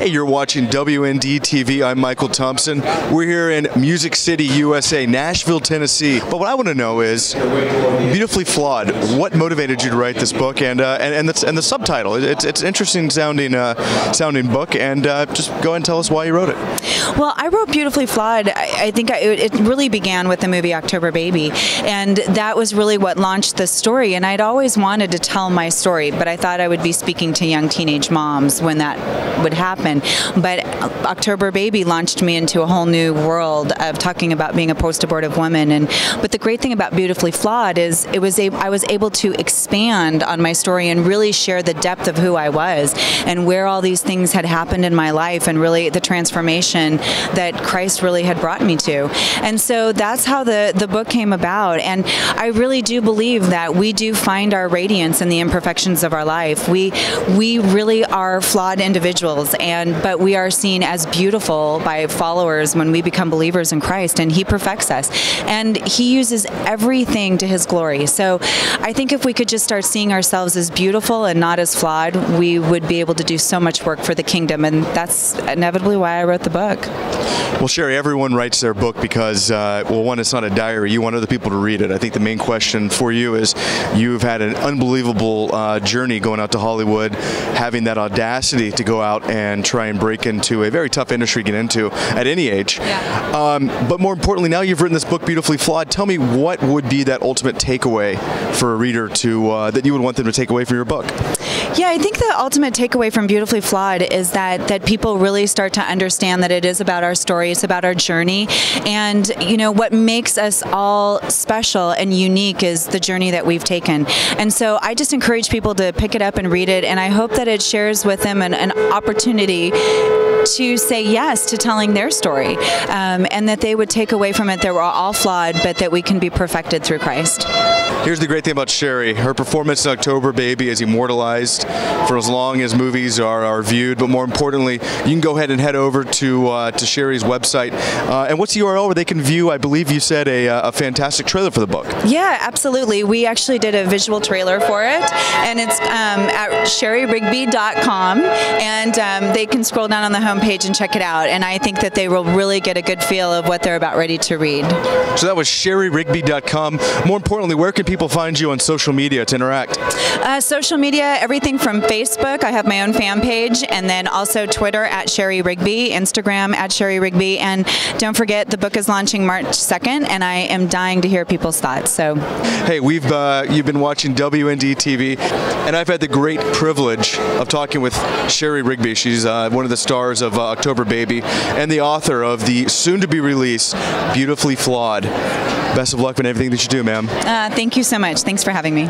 Hey, you're watching WND TV. I'm Michael Thompson. We're here in Music City, USA, Nashville, Tennessee. But what I want to know is, Beautifully Flawed. What motivated you to write this book and the subtitle? It's an interesting sounding book. And just go ahead and tell us why you wrote it. Well, I wrote Beautifully Flawed. I think it really began with the movie October Baby, and that was really what launched the story. And I'd always wanted to tell my story, but I thought I would be speaking to young teenage moms when that would happen. But October Baby launched me into a whole new world of talking about being a post-abortive woman. But the great thing about Beautifully Flawed is I was able to expand on my story and really share the depth of who I was and where all these things had happened in my life, and really the transformation that Christ really had brought me to. And so that's how the book came about. And I really do believe that we do find our radiance in the imperfections of our life. We really are flawed individuals, but we are seen as beautiful by followers when we become believers in Christ, and He perfects us. And He uses everything to His glory. So I think if we could just start seeing ourselves as beautiful and not as flawed, we would be able to do so much work for the kingdom. And that's inevitably why I wrote the book. Well, Shari, everyone writes their book because, well, one, it's not a diary. You want other people to read it. I think the main question for you is you've had an unbelievable journey going out to Hollywood, having that audacity to go out and try and break into a very tough industry to get into at any age. Yeah. But more importantly, now you've written this book, Beautifully Flawed. Tell me, what would be that ultimate takeaway for a reader that you would want them to take away from your book? Yeah, I think the ultimate takeaway from Beautifully Flawed is that people really start to understand that it is about our story, it's about our journey, and what makes us all special and unique is the journey that we've taken. And so I just encourage people to pick it up and read it, and I hope that it shares with them an opportunity to say yes to telling their story, and that they would take away from it that we're all flawed, but that we can be perfected through Christ. Here's the great thing about Shari. Her performance in October Baby is immortalized for as long as movies are viewed, but more importantly, you can go ahead and head over to Shari's website. And what's the URL where they can view, I believe you said, a fantastic trailer for the book? Yeah, absolutely. We actually did a visual trailer for it, and it's at ShariRigby.com, and they can scroll down on the homepage and check it out, and I think that they will really get a good feel of what they're about ready to read. So that was ShariRigby.com. More importantly, where can people find you on social media to interact? Social media, everything from Facebook. I have my own fan page, and then also Twitter at Shari Rigby, Instagram at Shari Rigby, and don't forget the book is launching March 2nd, and I am dying to hear people's thoughts. So, hey, you've been watching WND TV, and I've had the great privilege of talking with Shari Rigby. She's one of the stars of October Baby and the author of the soon-to-be release Beautifully Flawed. Best of luck in everything that you do, ma'am. Thank you so much. Thanks for having me.